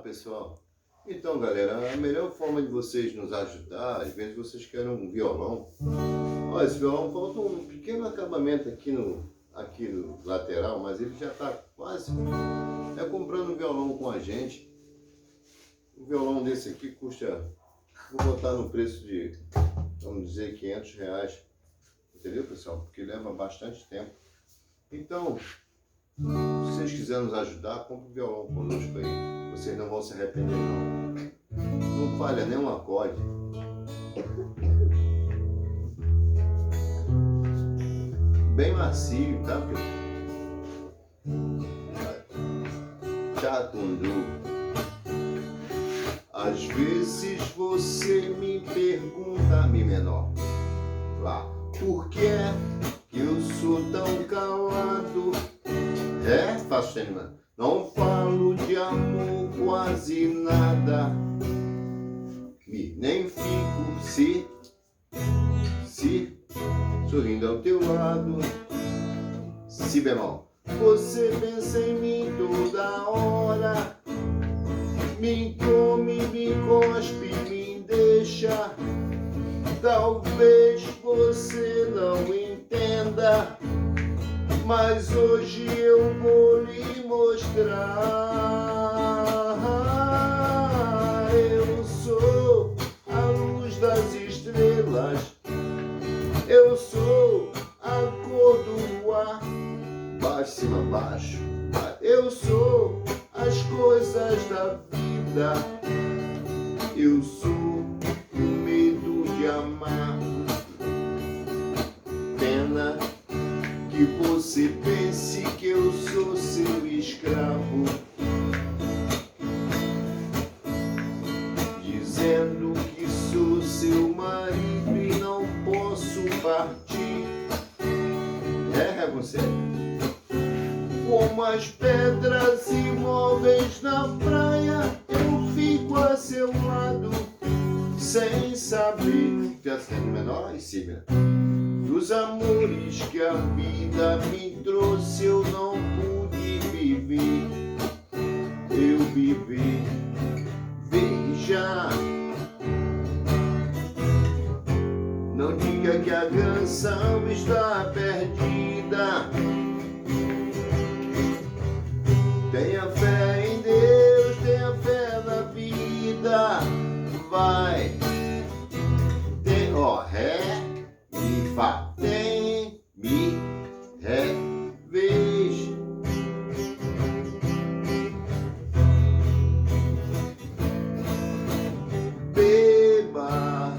pessoal. Então, galera, a melhor forma de vocês nos ajudar, às vezes vocês querem um violão. Ó, esse violão falta um pequeno acabamento aqui no lateral, mas ele já está quase comprando um violão com a gente. Um violão desse aqui custa, vou botar no preço de, vamos dizer, R$500. Entendeu, pessoal? Porque leva bastante tempo. Então, se vocês quiserem nos ajudar, compre um violão conosco aí. Vocês não vão se arrepender, não. Não falha nem um acorde. Bem macio, tá? Chatundu. Às vezes você me pergunta, Mi menor, lá, por que é que eu sou tão calado? Faço sustenido. Não falo de amor quase nada. Mi, nem fico se sorrindo ao teu lado. Si bemol. Você pensa em mim toda hora. Me come, me cospe, me deixa. Talvez você não entenda, mas hoje eu vou lhe mostrar. Eu sou a luz das estrelas, eu sou a cor do ar, baixo, cima, baixo. Eu sou as coisas da vida, eu sou o medo de amar. Pena que você pense que eu sou seu escravo, dizendo que sou seu marido e não posso partir. Você. Como as pedras imóveis na praia, eu fico a seu lado, sem saber. Fica sendo menor e cima. Dos amores que a vida me trouxe, eu não pude viver. Eu vivi, veja. Não diga que a canção está perdida. Tenha fé em Deus, tenha fé na vida. Vai. Tem, ó, ré, mi, fá. Tem, mi, ré, vez. Beba,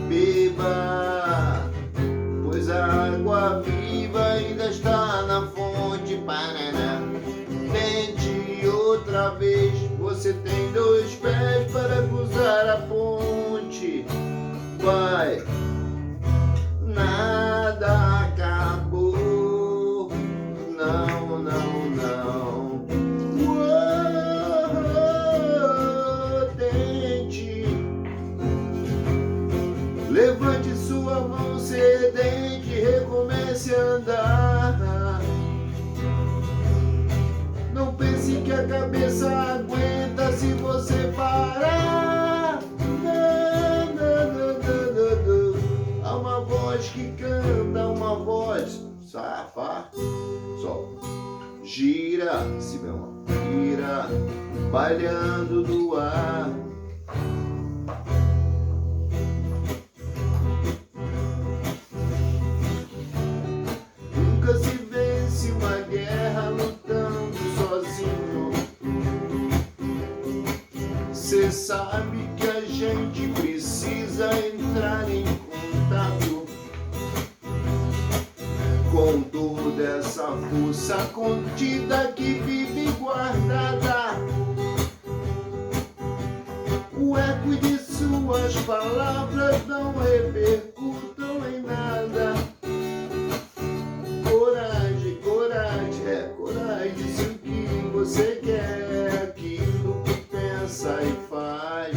beba, pois a água viva ainda está na fonte. Paraná. Tente outra vez, você tem 2 pés para cruzar a ponte. Vai. Nada acabou, não, não, não. Uou, tente. Levante sua mão sedente e recomece a andar. Não pense que a cabeça aguenta se você parar. Há uma voz que canta, uma voz. Sá, fá, sol. Gira, si bemol. Gira, bailando no ar. Nunca se vence uma guerra lutando sozinho. Cê sabe que a gente precisa entrar em contato com toda essa força contida que vive guardada. O eco de suas palavras não repercutam em nada. Coragem, coragem, coragem, se o que você quer, aquilo que pensa e faz.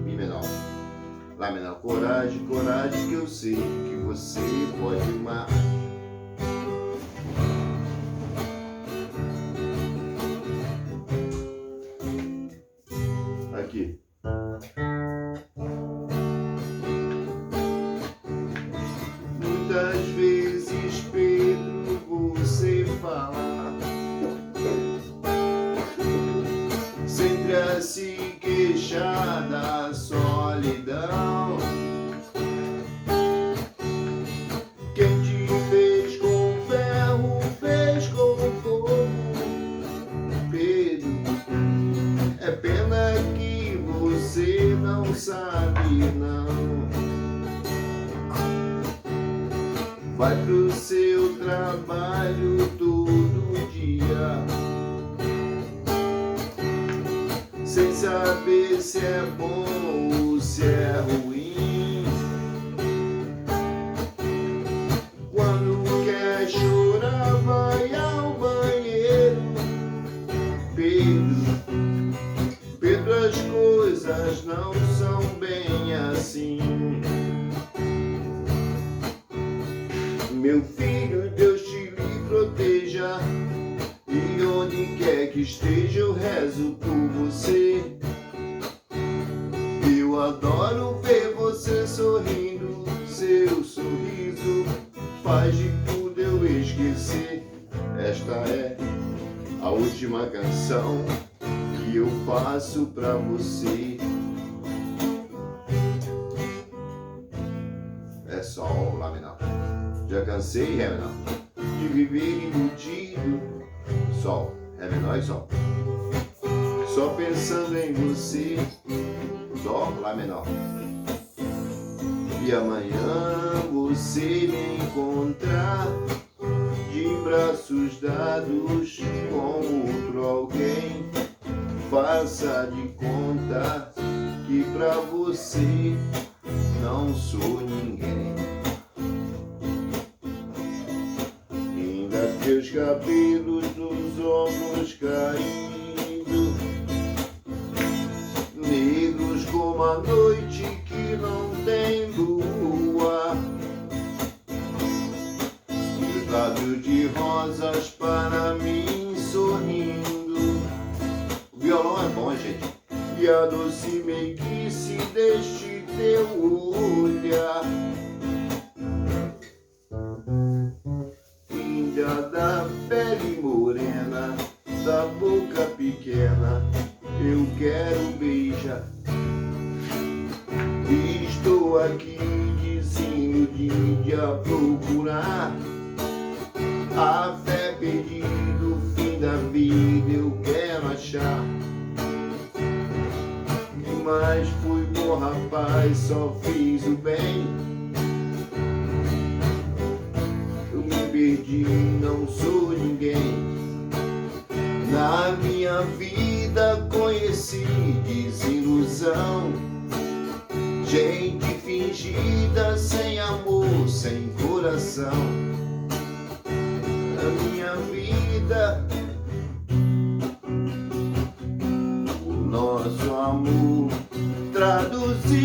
Mi menor, Lá menor, coragem, coragem, que eu sei que você pode amar. Aqui. Muitas vezes, Pedro, você fala sempre a se queixar da solidão. Quem te fez com ferro, fez com fogo, Pedro. É pena que você não sabe, não. Vai pro seu trabalho todo dia, sem saber se é bom ou se é ruim. Quando quer chorar, vai ao banheiro, Pedro. Pedro, as coisas não são bem assim. Meu filho, Deus te lhe proteja, e onde quer que esteja eu rezo por você. Eu adoro ver você sorrindo, seu sorriso faz de tudo eu esquecer. Esta é a última canção que eu faço pra você. É sol, lá menor. Já cansei, ré menor, de viver iludido. Sol, ré menor e sol. Só pensando em você. Dó, lá menor. E amanhã você me encontrar de braços dados com outro alguém. Faça de conta que pra você não sou ninguém. Ainda teus cabelos nos ombros caindo, negros como a noite que não tem lua, e os lábios de rosas para mim sorrindo. O violão é bom, gente. E a doce meiguice deste teu olhar, linda da pele morena, da boca pequena, eu quero beijar. Estou aqui desiludida a procurar a fé perdida, o fim da vida eu quero achar. Mas fui bom rapaz, só fiz o bem. Eu me perdi, não sou ninguém. Na minha vida conheci desilusão, gente fingida, sem amor, sem coração. Na minha vida, o nosso amor traduzia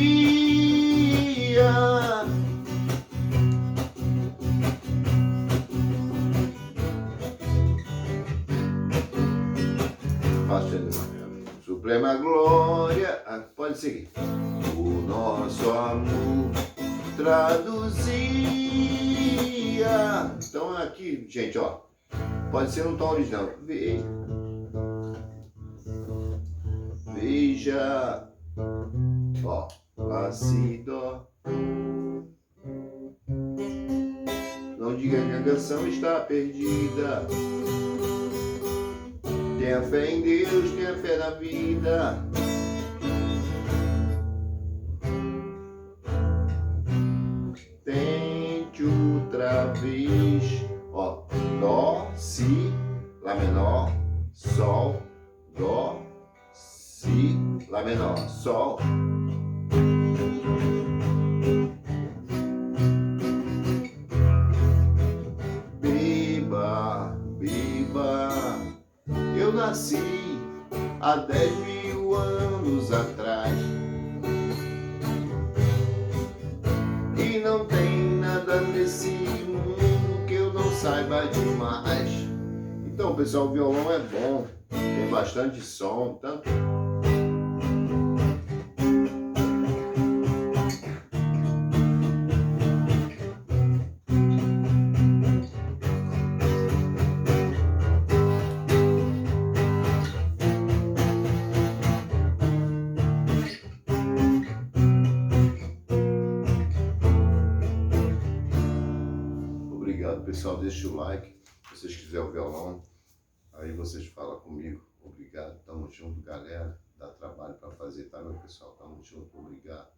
suprema glória. Pode seguir. O nosso amor traduzia. Então aqui, gente, ó, pode ser um tom original. Veja, ó, lá si dó. Não diga que a canção está perdida. Tenha fé em Deus, tenha fé na vida. Tente outra vez. Ó, dó, si, lá menor, sol, dó, si, lá menor, sol. Beba, beba. Eu nasci há 10.000 anos atrás e não tem nada nesse mundo que eu não saiba demais. Então, pessoal, o violão é bom, tem bastante som, tanto pessoal, deixa o like. Se vocês quiserem o violão, aí vocês falam comigo. Obrigado, tamo junto, galera. Dá trabalho para fazer, tá, meu pessoal? Tamo junto, obrigado.